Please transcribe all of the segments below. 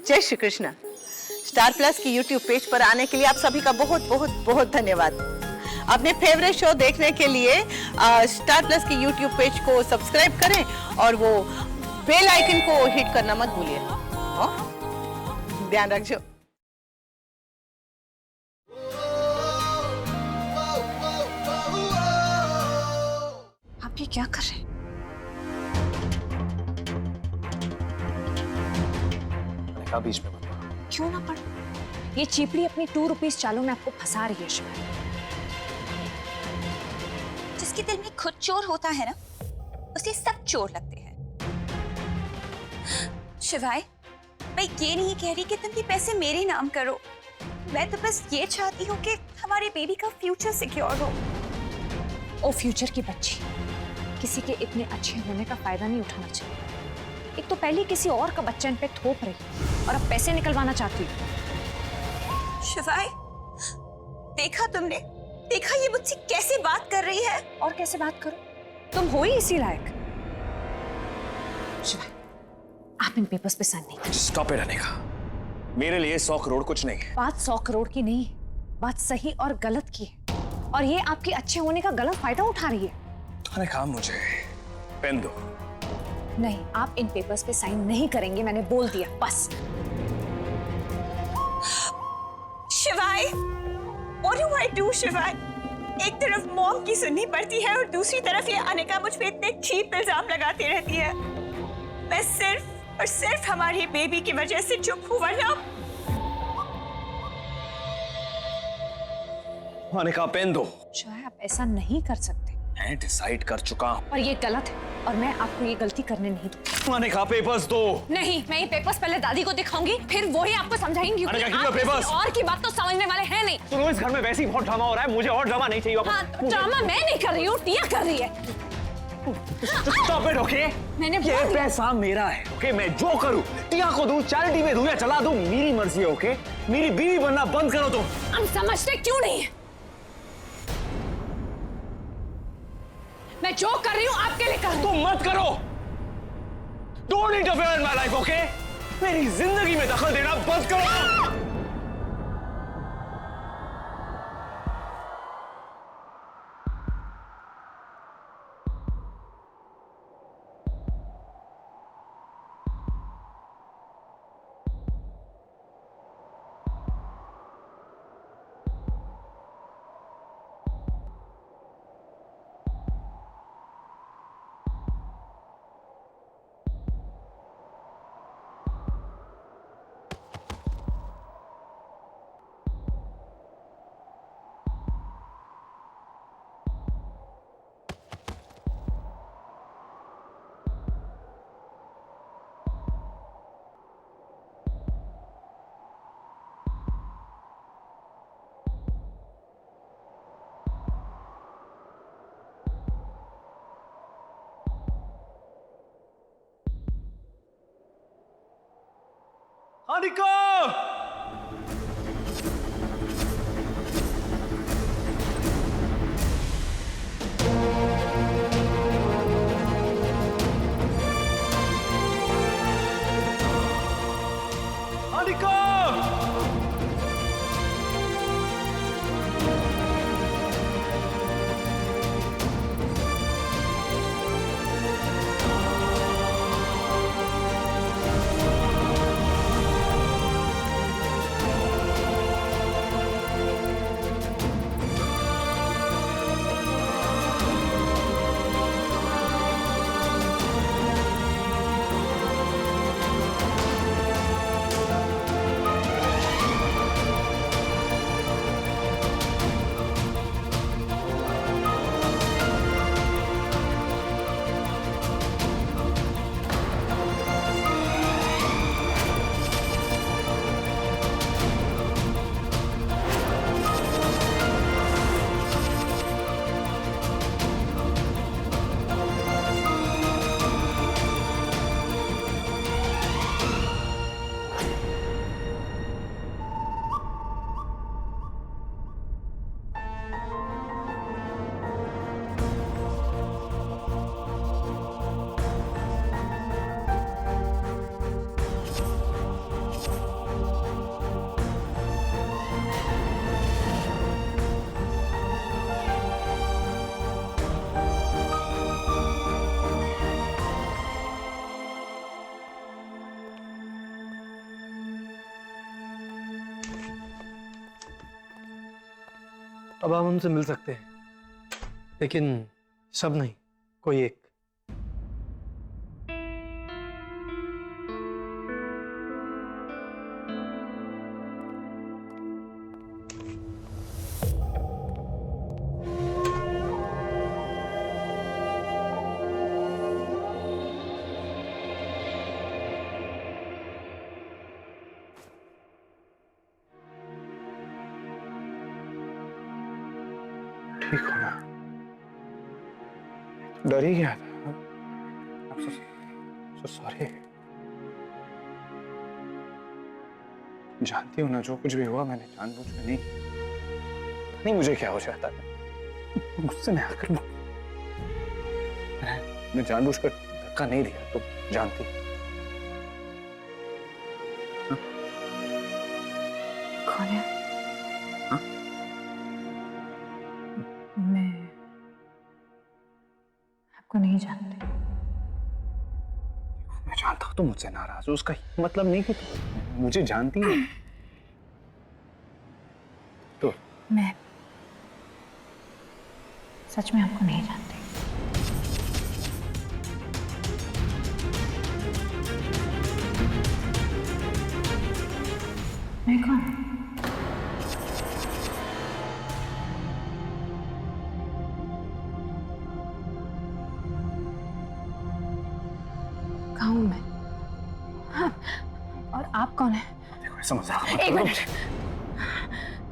जय Shri Krishna. Star plus की YouTube page पर आने के लिए आप सभी का बहुत बहुत बहुत धन्यवाद। अपने फेवरेट शो देखने के लिए स्टार प्लस की यूट्यूब पेज को सब्सक्राइब करें और वो बेल आइकन को हिट करना मत भूलिए। ध्यान रखिए। आप ये क्या कर रहे हैं? बीच में मत पड़ो। क्यों ना पढ़ो? ये चीपड़ी अपनी 2 रुपीस चालों में आपको फंसा रही है शिवाय। जिसके दिल में खुद चोर होता है ना, उसे सब चोर लगते हैं। शिवाय, मैं ये नहीं कह रही कि तुम ये पैसे मेरे नाम करो। मैं तो बस ये चाहती हूँ कि हमारे बेबी का फ्यूचर सिक्योर हो। ओ फ्यूचर की बच्ची, किसी के इतने अच्छे होने का फायदा नहीं उठाना चाहिए। एक तो पहले किसी और का बच्चा इन पे थोप रही और अब पैसे निकलवाना चाहती हूँ। शिवाय, देखा तुमने? देखा ये मुझसे कैसे बात कर रही है? और कैसे बात करो? तुम हो ही इसी लायक। शिवाय, आप इन पेपर्स पे साइन नहीं कर। Stop it Anika. मेरे लिए 100 करोड़ कुछ नहीं है। बात 100 करोड़ की नहीं, बात सही और गलत की है। और ये आपके अच्छे होने का गलत फायदा उठा रही है। अनिका, मुझे पेन दो। नहीं, आप इन पेपर्स पे साइन नहीं करेंगे, मैंने बोल दिया, बस। शिवाय, what do I do, शिवाय? एक तरफ मॉम की सुननी पड़ती है और दूसरी तरफ ये अनिका मुझ पे इतने चीप इल्जाम लगाती रहती है। मैं सिर्फ और सिर्फ हमारी बेबी की वजह से चुप हूं, वरना। अनिका, पेन दो। शिवाय, आप ऐसा नहीं कर सकते। मैं डिसाइड कर चुका हूं। और ये गलत है और मैं आपको ये गलती करने नहीं दूंगी। अनिका, पेपर्स दो। नहीं, मैं ये पेपर्स पहले दादी को दिखाऊंगी, फिर वो ही आपको समझाएंगी। अनिका, आप पेपर्स। और की बात तो समझने वाले हैं नहीं। सुनो, इस घर में वैसे ही बहुत ड्रामा हो रहा है, मुझे और ड्रामा नहीं चाहिए। हाँ, ड्रामा मैं नहीं कर रही हूँ, टिया कर रही है। Stop it, okay? मैंने ये पैसा मेरा है, ओके? मैं जो करूं, टिया को दूं, चैरिटी में दूं या चला दूं, मेरी मर्जी है, ओके? मेरी बीवी बनना बंद करो तुम। हम समझते क्यों नहीं है? मैं जो कर रही हूँ आपके लिए कर रही हूँ। तुम मत करो। Don't interfere in my life, okay? मेरी जिंदगी में दखल देना बंद करो। अनिका! अनिका! अब हम उनसे मिल सकते हैं, लेकिन सब नहीं, कोई एक। ठीक हो ना? डर ही गया था। सॉरी। जानती हूँ ना, जो कुछ भी हुआ मैंने जानबूझ कर नहीं मुझे क्या हो जाता है गुस्से में आकर मैं जानबूझ कर धक्का नहीं दिया, तो जानती। कौन है? हाँ? मैं आपको नहीं जानती। मैं जानता हूँ तुम मुझसे नाराज हो, उसका मतलब नहीं कि तुम मुझे जानती है। तो मैं सच में आपको नहीं जानती। मैं कौन हूँ? कहाँ हूँ मैं? हाँ, और आप कौन है? देखो ऐसा मजाक मत एक करो। मिनट,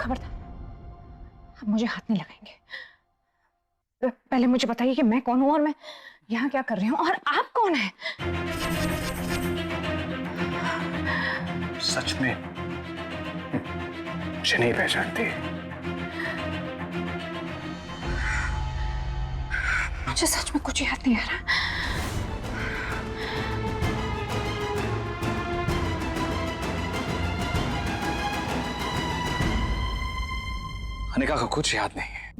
खबरदार, आप मुझे हाथ नहीं लगाएंगे। पहले मुझे बताइए कि मैं कौन हूँ और मैं यहाँ क्या कर रही हूँ, और आप कौन है? सच में मुझे नहीं पहचानती। मुझे सच में कुछ याद नहीं आ रहा। अनिका का कुछ याद नहीं है।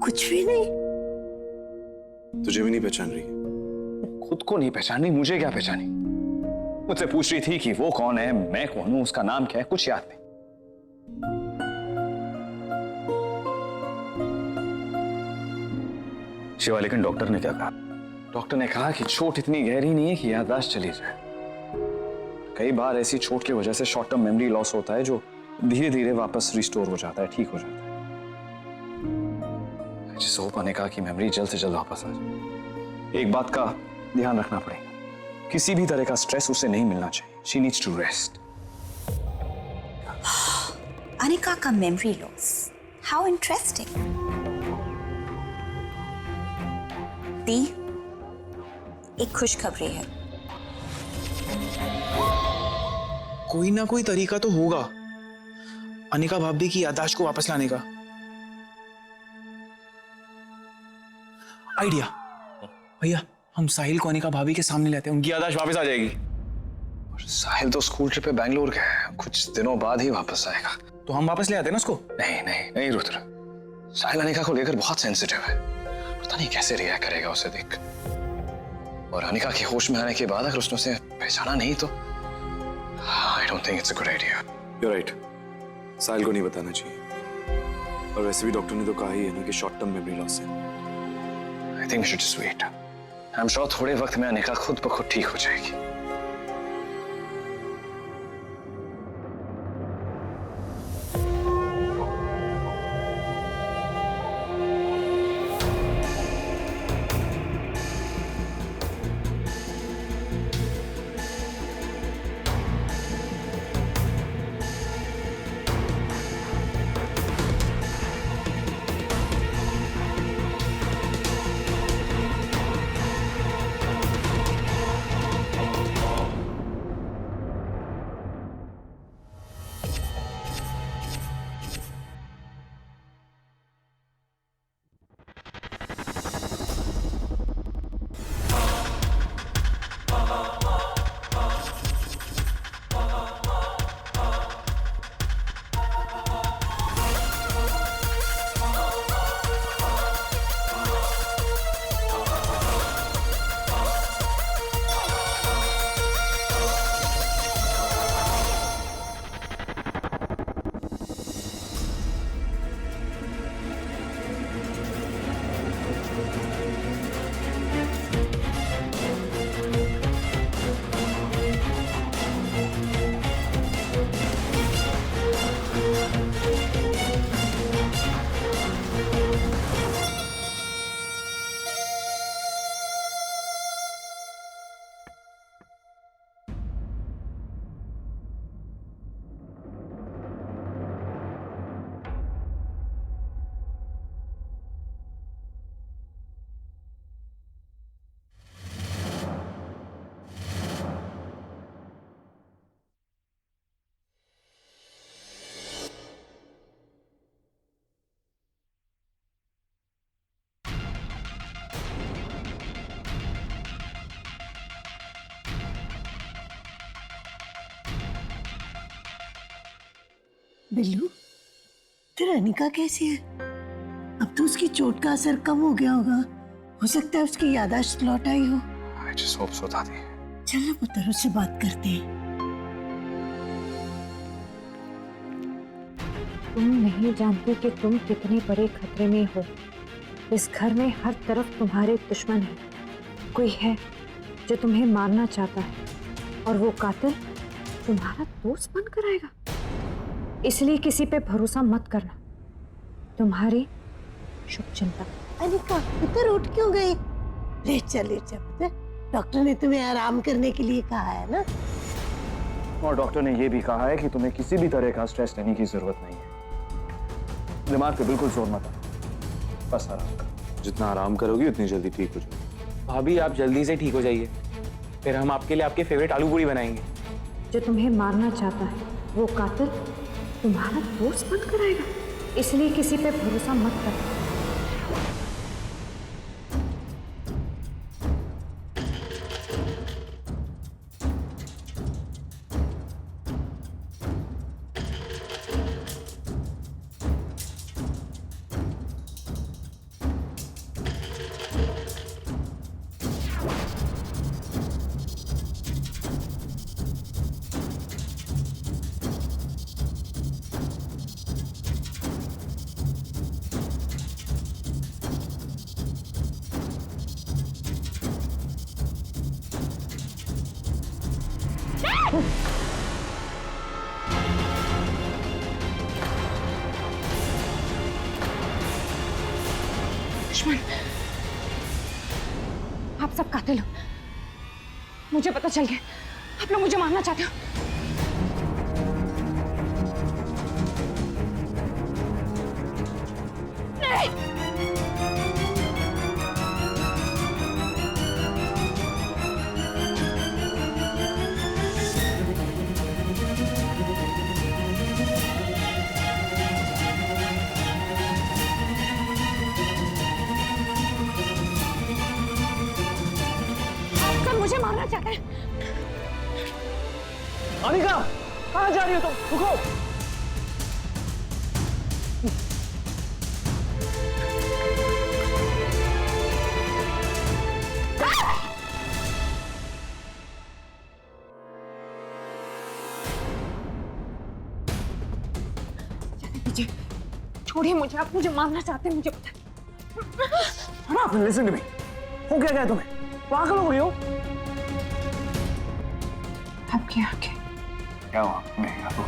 कुछ भी नहीं। तुझे भी नहीं पहचान रही? खुद को नहीं पहचान रही, मुझे क्या पहचानी? मुझसे पूछ रही थी कि वो कौन है, मैं कौन हूं, उसका नाम क्या है, कुछ याद नहीं। शिवा, लेकिन डॉक्टर ने क्या कहा? डॉक्टर ने कहा कि चोट इतनी गहरी नहीं है कि याददाश्त चली जाए। कई बार ऐसी चोट की वजह से शॉर्ट टर्म मेमोरी लॉस होता है, जो धीरे धीरे वापस रिस्टोर हो जाता है, ठीक हो जाता है। जिस होप अनिका की मेमोरी जल्द से जल्द वापस आ जाए। एक बात का ध्यान रखना पड़ेगा, किसी भी तरह का स्ट्रेस उसे नहीं मिलना चाहिए। She needs to rest. Anika का मेमोरी लॉस, हाउ इंटरेस्टिंग। दी, एक खुशखबरी है। कोई ना कोई तरीका तो होगा अनिका भाभी की याददाश्त को वापस लाने का। आइडिया भैया, हम साहिल को अनिका भाभी के सामने लेते हैं, उनकी याददाश्त वापस आ जाएगी। और साहिल तो स्कूल ट्रिप पे बैंगलोर गया है, कुछ दिनों बाद ही वापस आएगा। तो हम वापस ले आते हैं ना उसको। नहीं नहीं नहीं रुद्र, साहिल अनिका को लेकर बहुत सेंसिटिव है, पता नहीं कैसे रिएक्ट करेगा उसे देख। और अनिका के होश में आने के बाद अगर उसने उसे पहचाना नहीं तो I don't think it's a good idea. You're right, साहिल को नहीं बताना चाहिए। और वैसे भी डॉक्टर ने तो कहा ही है ना कि शॉर्ट टर्म मेमोरी लॉस है। I think we should just wait. I am sure थोड़े वक्त में अनिका खुद ब खुद ठीक हो जाएगी। बिल्लू, फिर अनिका कैसी है? अब तो उसकी चोट का असर कम हो गया होगा। हो सकता है उसकी याददाश्त लौट आई हो। I just hope so, दादी। चलो पुत्र, उससे बात करते हैं। तुम नहीं जानती कि तुम कितने बड़े खतरे में हो। इस घर में हर तरफ तुम्हारे दुश्मन हैं। कोई है जो तुम्हें मारना चाहता है और वो कातिल तुम्हारा दोस्त बनकर आएगा। इसलिए किसी पे भरोसा मत करना। तुम्हारी शुभ चिंता। अनिका, पुत्र उठ क्यों गई? लेट जा पुत्र, डॉक्टर ने तुम्हें आराम करने के लिए कहा है ना। और डॉक्टर ने ये भी कहा है कि तुम्हें किसी भी तरह का स्ट्रेस लेने की जरूरत नहीं है। दिमाग पे बिल्कुल जोर मत दो, बस आराम करो। जितना आराम करोगी उतनी जल्दी ठीक हो जाओगी। भाभी आप जल्दी से ठीक हो जाइए, फिर हम आपके लिए आपके फेवरेट आलू पूरी बनाएंगे। जो तुम्हें मारना चाहता है वो कातिल तुम्हारा दोस्त बनकर आएगा। इसलिए किसी पे भरोसा मत करना। आप सब कातिल हो। मुझे पता चल गया, आप लोग मुझे मारना चाहते हो। मुझे मारना चाहते हैं। अनिका, कहाँ जा रही हो तुम? रुको। छोड़िए मुझे, आप मुझे मारना चाहते हैं, मुझे पता है। Listen to me. हो क्या गया तुम्हें? पागल हो गई हो? आपकी आंखें क्या हुआ? नहीं आपको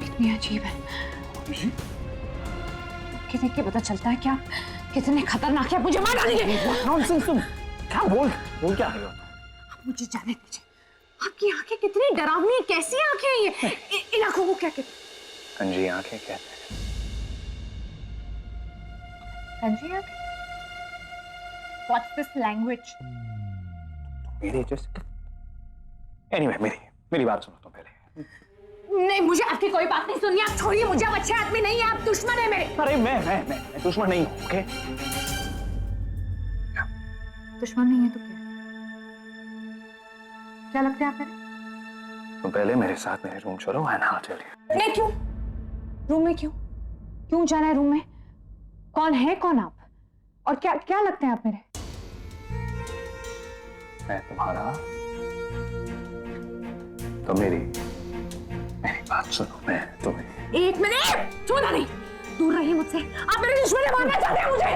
इतनी अजीब है कि देख के पता चलता है कि आप कितने खतरनाक हैं। आप मुझे मार डालेंगे। नॉनसेंस तुम क्या बोल क्या रही हो? आप मुझे जाने दीजिए। आपकी आंखें कितनी डरावनी है। कैसी आंखें हैं ये? इन आंखों को क्या कहते हैं? कंजी आंखें कहते हैं। कंजी आंखें? What's this language? मेरी जस्ट एनीवे मेरी बात सुनो तुम पहले। नहीं, मुझे आपकी कोई बात नहीं सुननी। आप छोड़िए मुझे। आप अच्छे आदमी नहीं है, आप दुश्मन है मेरे। अरे मैं दुश्मन नहीं हूँ, ओके? दुश्मन नहीं है तो क्या लगता है आप मेरे? तुम पहले मेरे साथ मेरे रूम चलो एंड I'll tell you। नहीं, क्यों रूम में? क्यों जाना है रूम में? कौन है कौन आप? और क्या लगते हैं आप मेरे? मैं तुम्हारा तो मेरी बात सुनो। मैं तुम्हें एक मिनट, छूना नहीं। दूर रहिए मुझसे। आप मेरे दुश्मन है, मारना चाहते हैं मुझे।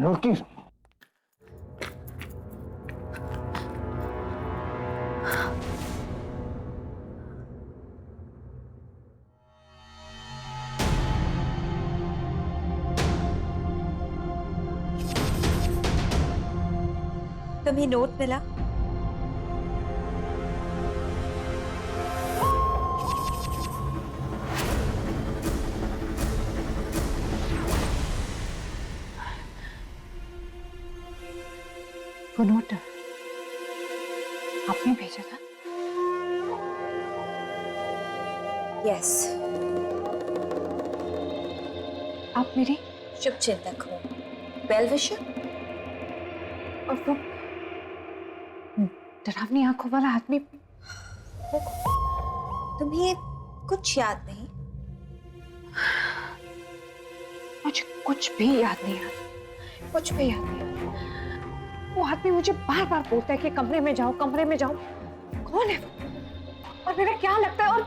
लड़की तुम्हें नोट मिला? वो नोट आपने भेजा था? यस। आप मेरी शुभ चिंतक हो, वेल विशर। और वो डरावनी आंखों वाला आदमी तुम्हें कुछ याद नहीं? मुझे कुछ भी याद नहीं आता, कुछ भी याद नहीं। वो आदमी मुझे बार बार बोलता है कि कमरे में जाओ, कमरे में जाओ। कौन है वो? और मेरा क्या लगता है? और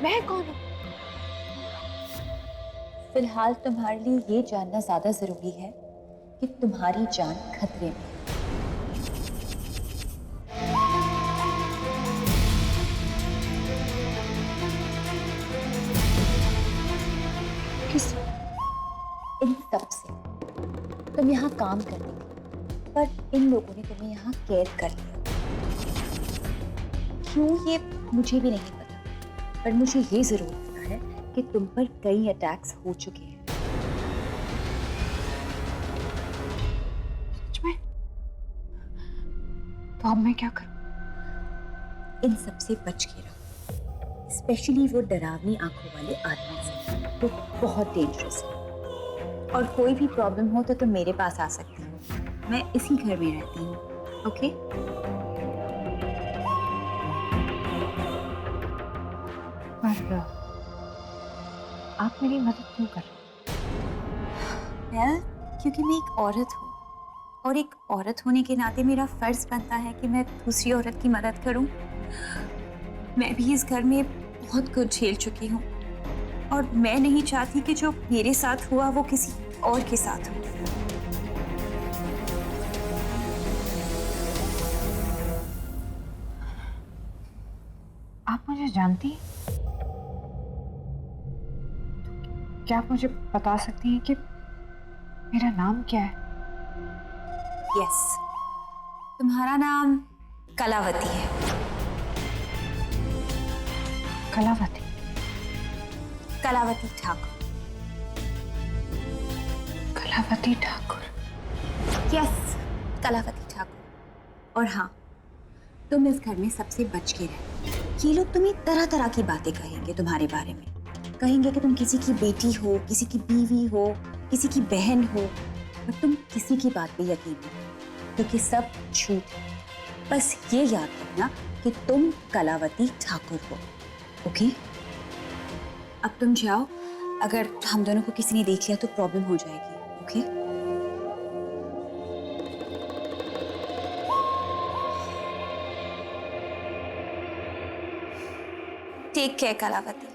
मैं कौन हूँ? फिलहाल तुम्हारे लिए ये जानना ज्यादा जरूरी है कि तुम्हारी जान खतरे में है। किस? इन सब से तुम यहाँ काम करने गई, पर इन लोगों ने तुम्हें यहाँ कैद कर लिया। क्यों ये मुझे भी नहीं पता, पर मुझे ये जरूर पता है कि तुम पर कई अटैक्स हो चुके हैं। सच में? तो अब मैं क्या करूं? इन सब से बच के रहो, स्पेशली वो डरावनी आंखों वाले आदमी से, वो बहुत डेंजरस है। और कोई भी प्रॉब्लम हो तो तुम मेरे पास आ सकती हो, मैं इसी घर में रहती हूँ। ओके? पर आप मेरी मदद क्यों कर रहे वेल, क्योंकि मैं एक औरत हूँ, और एक औरत होने के नाते मेरा फर्ज बनता है कि मैं दूसरी औरत की मदद करूँ। मैं भी इस घर में बहुत कुछ झेल चुकी हूँ, और मैं नहीं चाहती कि जो मेरे साथ हुआ वो किसी और के साथ हो। आप मुझे जानती हैं? क्या आप मुझे बता सकती हैं कि मेरा नाम क्या है? यस, तुम्हारा नाम कलावती है। कलावती? कलावती ठाकुर। कलावती ठाकुर? यस, कलावती ठाकुर। और हाँ, तुम इस घर में सबसे बच के रहो। ये लोग तुम्हें तरह तरह की बातें कहेंगे तुम्हारे बारे में। कहेंगे कि तुम किसी की बेटी हो, किसी की बीवी हो, किसी की बहन हो, पर तुम किसी की बात पे यकीन नहीं, क्योंकि सब झूठ है। बस ये याद रखना कि तुम कलावती ठाकुर हो। ओके? अब तुम जाओ, अगर हम दोनों को किसी ने देख लिया तो प्रॉब्लम हो जाएगी। ओके? Take care Kalavati.